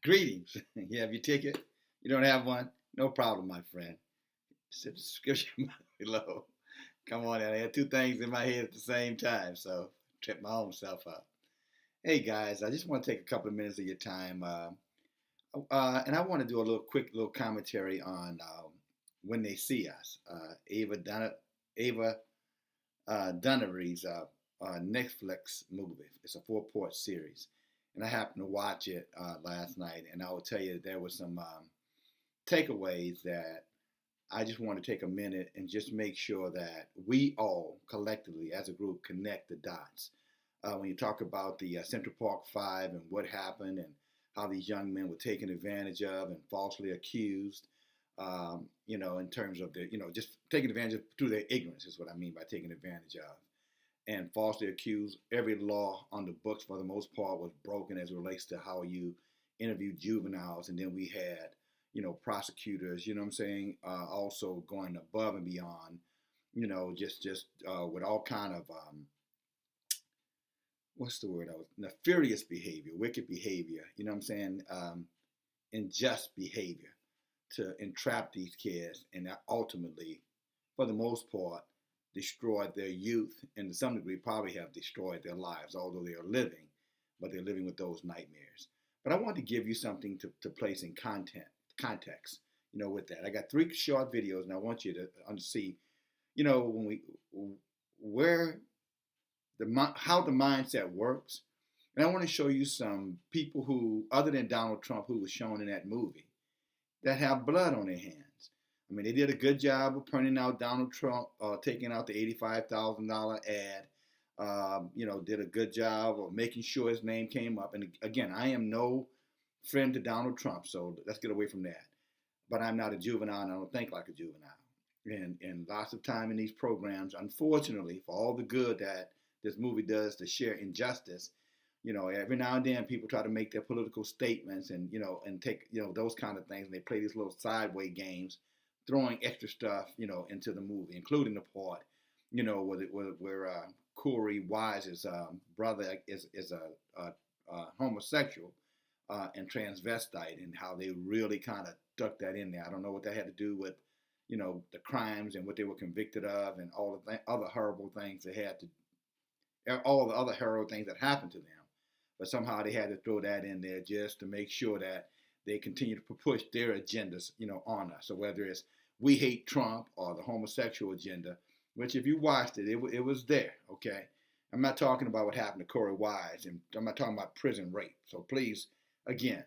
Greetings. You have your ticket? You don't have one? No problem, my friend. Subscription below. Come on, I had two things in my head at the same time, so trip my own self up. Hey guys, I just want to take a couple of minutes of your time, and I want to do a little quick little commentary on When They See Us, Ava Dunnery's Netflix movie. It's a four-part series, and I happened to watch it last night, and I will tell you there was some takeaways that I just want to take a minute and just make sure that we all collectively, as a group, connect the dots. When you talk about the Central Park Five and what happened and how these young men were taken advantage of and falsely accused, in terms of just taking advantage of through their ignorance is what I mean by taking advantage of and falsely accused. Every law on the books, for the most part, was broken as it relates to how you interview juveniles. And then we had, prosecutors, you know what I'm saying, also going above and beyond, just with all kind of, what's the word? I was nefarious behavior, wicked behavior, you know what I'm saying, unjust behavior to entrap these kids and ultimately, for the most part, destroyed their youth and to some degree probably have destroyed their lives, although they are living, but they're living with those nightmares. But I want to give you something to place in context, with that. I got three short videos and I want you to see, when where how the mindset works. And I want to show you some people who, other than Donald Trump, who was shown in that movie, that have blood on their hands. I mean, they did a good job of pointing out Donald Trump taking out the $85,000 ad. Did a good job of making sure his name came up. And again, I am no friend to Donald Trump, so let's get away from that. But I'm not a juvenile, and I don't think like a juvenile. And lots of time in these programs, unfortunately, for all the good that this movie does to share injustice, every now and then people try to make their political statements and take, those kind of things. And they play these little sideway games, throwing extra stuff, into the movie, including the part, where Corey Wise's brother is a homosexual and transvestite, and how they really kind of stuck that in there. I don't know what that had to do with, the crimes and what they were convicted of and all the other horrible things they had to, all the other horrible things that happened to them. But somehow they had to throw that in there just to make sure that they continue to push their agendas, on us. So whether it's we hate Trump or the homosexual agenda, which if you watched it, it was there, okay? I'm not talking about what happened to Corey Wise, and I'm not talking about prison rape. So please, again,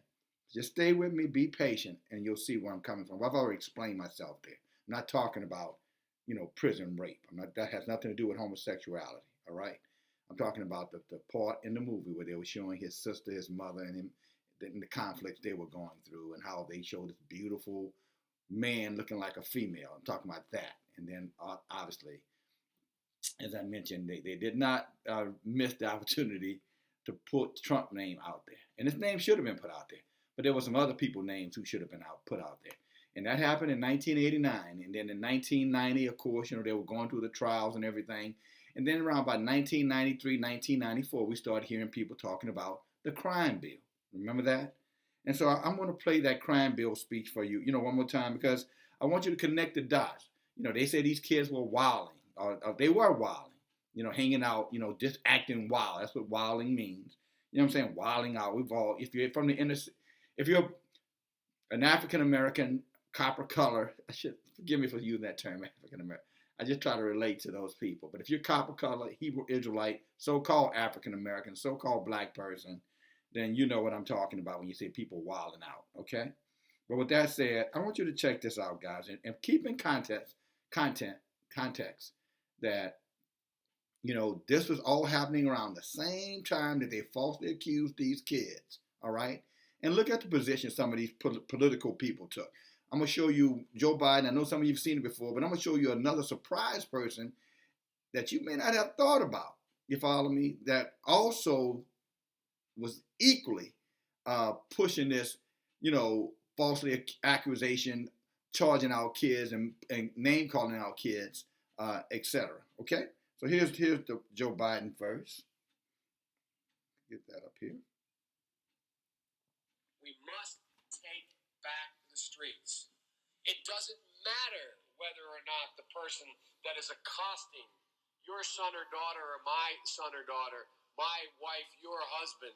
just stay with me, be patient, and you'll see where I'm coming from. I've already explained myself there. I'm not talking about, prison rape. That has nothing to do with homosexuality, all right? I'm talking about the part in the movie where they were showing his sister, his mother, and him, and the conflicts they were going through, and how they showed this beautiful man looking like a female. I'm talking about that. And then, obviously, as I mentioned, they did not miss the opportunity to put Trump's name out there. And his name should have been put out there. But there were some other people's names who should have been put out there. And that happened in 1989. And then in 1990, of course, they were going through the trials and everything. And then around about 1993, 1994, we started hearing people talking about the crime bill. Remember that? And so I'm going to play that crime bill speech for you, one more time, because I want you to connect the dots. They say these kids were wilding, or they were wilding, hanging out, just acting wild. That's what wilding means. You know what I'm saying? Wilding out. We've all, if you're from the inner, if you're an African American, copper color, forgive me for using that term, African American. I just try to relate to those people. But if you're copper color, Hebrew Israelite, so-called African American, so-called black person, then you know what I'm talking about when you say people wilding out, okay? But with that said, I want you to check this out, guys, and keep in context that, this was all happening around the same time that they falsely accused these kids, all right? And look at the position some of these political people took. I'm going to show you Joe Biden. I know some of you have seen it before, but I'm going to show you another surprise person that you may not have thought about, you follow me, that also was equally pushing this, falsely accusation, charging our kids and name calling our kids, etc. Okay, so here's the Joe Biden first. Get that up here. must take back the streets. It doesn't matter whether or not the person that is accosting your son or daughter or my son or daughter, my wife, your husband,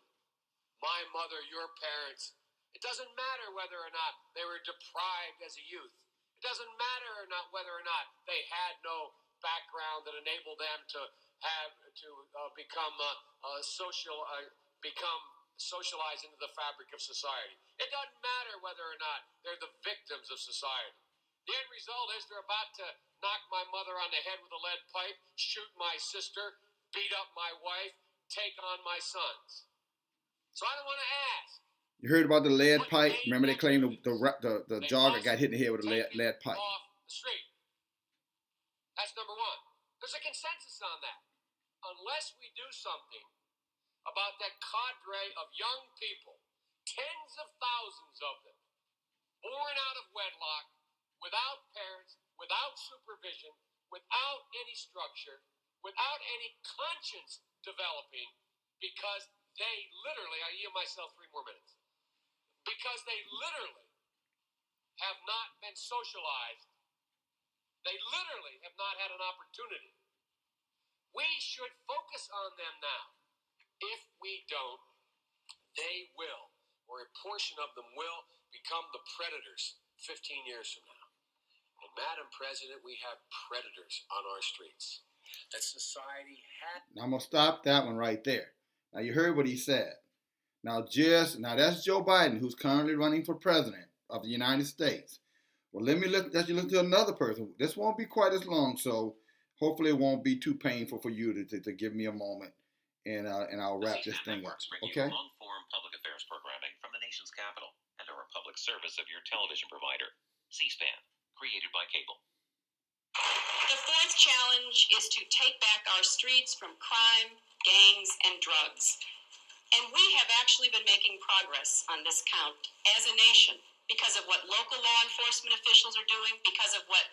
my mother, your parents. It doesn't matter whether or not they were deprived as a youth. It doesn't matter or not whether or not they had no background that enabled them to become socialized into the fabric of society. It doesn't matter whether or not they're the victims of society. The end result is they're about to knock my mother on the head with a lead pipe, shoot my sister, beat up my wife, take on my sons. So I don't want to ask. You heard about the lead pipe? Remember they claimed the jogger got hit in the head with a lead pipe. Off the street. That's number one. There's a consensus on that. Unless we do something about that cadre of young people, tens of thousands of them, born out of wedlock, without parents, without supervision, without any structure, without any conscience developing, because they literally, I yield myself 3 more minutes, because they literally have not been socialized. They literally have not had an opportunity. We should focus on them now. If we don't, they will, or a portion of them will, become the predators 15 years from now. And Madam President, we have predators on our streets. That society had. Now I'm going to stop that one right there. Now you heard what he said. Now that's Joe Biden, who's currently running for president of the United States. Well, let you listen to another person. This won't be quite as long, so hopefully it won't be too painful for you to give me a moment, and I'll wrap this thing up. Okay? Long-form public affairs programming from the nation's capital and are a public service of your television provider. C-SPAN, created by cable. The fourth challenge is to take back our streets from crime, gangs, and drugs. And we have actually been making progress on this count as a nation because of what local law enforcement officials are doing, because of what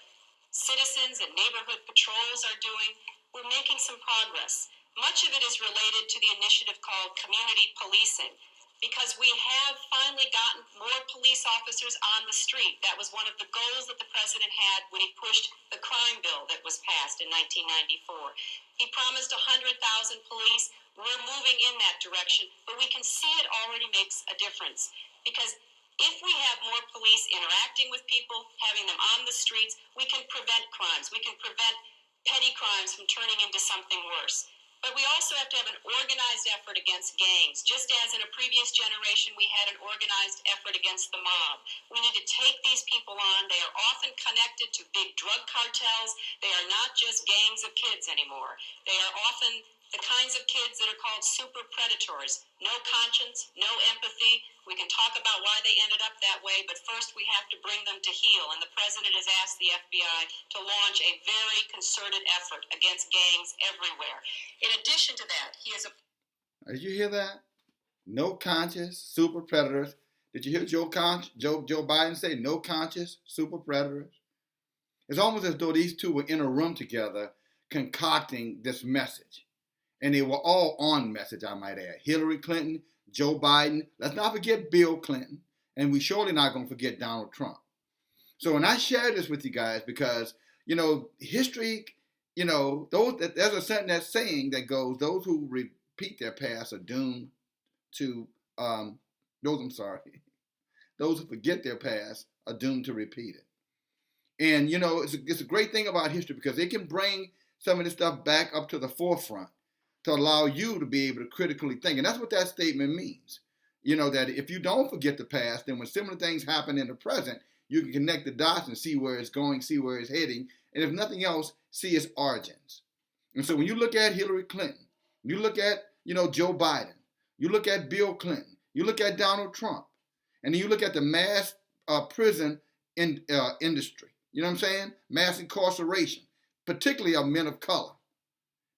citizens and neighborhood patrols are doing. We're making some progress. Much of it is related to the initiative called community policing, because we have finally gotten more police officers on the street. That was one of the goals that the president had when he pushed the crime bill that was passed in 1994. He promised 100,000 police. We're moving in that direction, but we can see it already makes a difference, because if we have more police interacting with people, having them on the streets, we can prevent crimes. We can prevent petty crimes from turning into something worse. But we also have to have an organized effort against gangs. Just as in a previous generation, we had an organized effort against the mob. We need to take these people on. They are often connected to big drug cartels. They are not just gangs of kids anymore. They are often the kinds of kids that are called super predators. No conscience, no empathy. We can talk about why they ended up that way, but first we have to bring them to heel. And the president has asked the FBI to launch a very concerted effort against gangs everywhere. In addition to that, he has a... Did you hear that? No conscience, super predators. Did you hear Joe Biden say no conscience, super predators? It's almost as though these two were in a room together concocting this message. And they were all on message, I might add. Hillary Clinton, Joe Biden. Let's not forget Bill Clinton. And we surely not going to forget Donald Trump. So when I share this with you guys, because, history, there's a sentence saying that goes, those who repeat their past are doomed to, those who forget their past are doomed to repeat it. And, it's a great thing about history because it can bring some of this stuff back up to the forefront, to allow you to be able to critically think. And that's what that statement means. That if you don't forget the past, then when similar things happen in the present, you can connect the dots and see where it's going, see where it's heading, and if nothing else, see its origins. And so when you look at Hillary Clinton, you look at, Joe Biden, you look at Bill Clinton, you look at Donald Trump, and then you look at the mass prison industry, mass incarceration, particularly of men of color.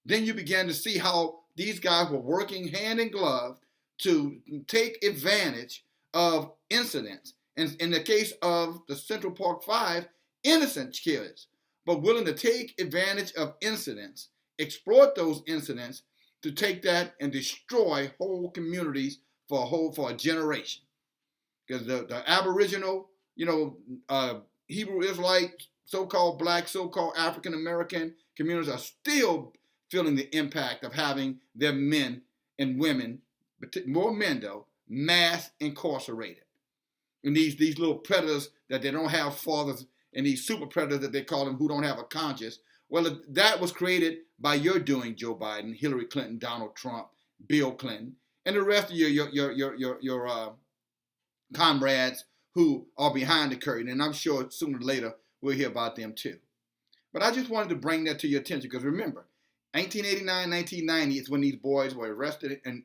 Then you began to see how these guys were working hand in glove to take advantage of incidents. And in the case of the Central Park Five, innocent kids, but willing to take advantage of incidents, exploit those incidents to take that and destroy whole communities for a generation. because the Aboriginal, Hebrew Israelite, so-called black, so-called African American communities are still feeling the impact of having their men and women, more men though, mass incarcerated. And these little predators that they don't have fathers, and these super predators that they call them who don't have a conscience. Well, that was created by your doing, Joe Biden, Hillary Clinton, Donald Trump, Bill Clinton, and the rest of your comrades who are behind the curtain. And I'm sure sooner or later we'll hear about them too. But I just wanted to bring that to your attention because remember, 1989, 1990 is when these boys were arrested and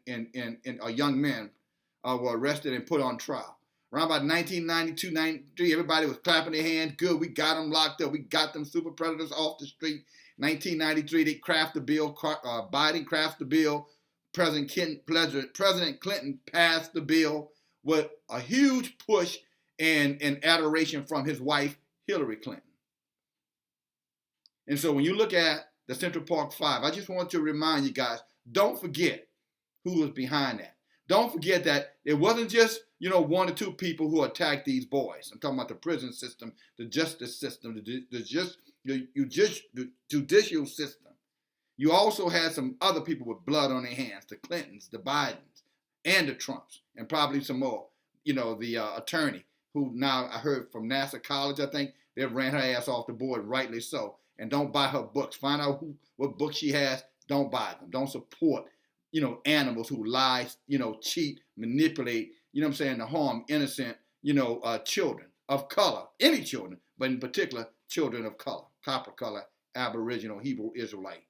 young men were arrested and put on trial. Around about 1992, 93, everybody was clapping their hands. Good, we got them locked up. We got them super predators off the street. 1993, they craft the bill. Biden crafts the bill. President Clinton passed the bill with a huge push and adoration from his wife, Hillary Clinton. And so when you look at the Central Park Five, I just want to remind you guys, don't forget who was behind that. Don't forget that it wasn't just, one or two people who attacked these boys. I'm talking about the prison system, the justice system, the judicial system. You also had some other people with blood on their hands, the Clintons, the Bidens, and the Trumps, and probably some more. The attorney who now I heard from NASA College, I think, they ran her ass off the board, rightly so. And don't buy her books. Find out what books she has. Don't buy them. Don't support, animals who lie, cheat, manipulate, to harm innocent, children of color, any children, but in particular, children of color, copper color, Aboriginal, Hebrew Israelite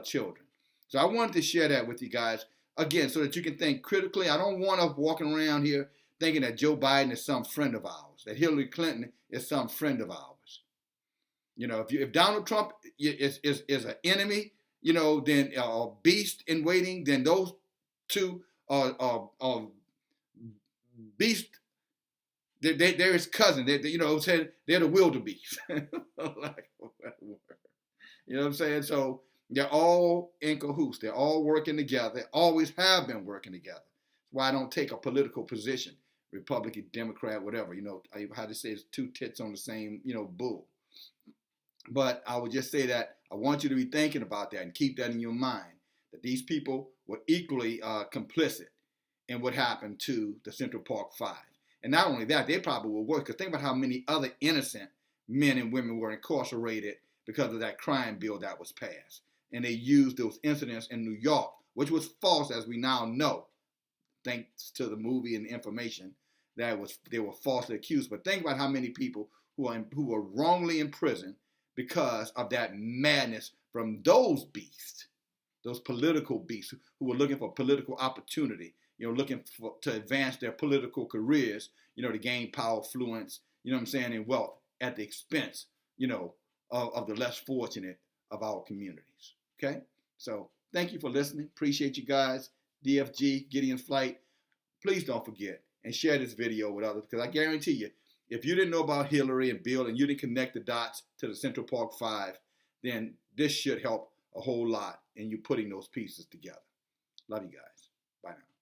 children. So I wanted to share that with you guys, again, so that you can think critically. I don't want us walking around here thinking that Joe Biden is some friend of ours, that Hillary Clinton is some friend of ours. If Donald Trump is an enemy, then a beast in waiting, then those two are beast. They're his cousin. They're the wildebeest. You know what I'm saying? So they're all in cahoots. They're all working together. They always have been working together. That's why I don't take a political position, Republican, Democrat, whatever. How to say it's two tits on the same, bull. But I would just say that I want you to be thinking about that and keep that in your mind, that these people were equally complicit in what happened to the Central Park Five. And not only that, they probably will work. Because think about how many other innocent men and women were incarcerated because of that crime bill that was passed. And they used those incidents in New York, which was false, as we now know, thanks to the movie and the information that they were falsely accused. But think about how many people who were wrongly imprisoned because of that madness from those beasts, those political beasts who were looking for political opportunity, looking to advance their political careers, to gain power, influence, and wealth at the expense, of the less fortunate of our communities. Okay? So thank you for listening. Appreciate you guys. DFG, Gideon's Flight. Please don't forget and share this video with others, because I guarantee you, if you didn't know about Hillary and Bill and you didn't connect the dots to the Central Park Five, then this should help a whole lot in you putting those pieces together. Love you guys. Bye now.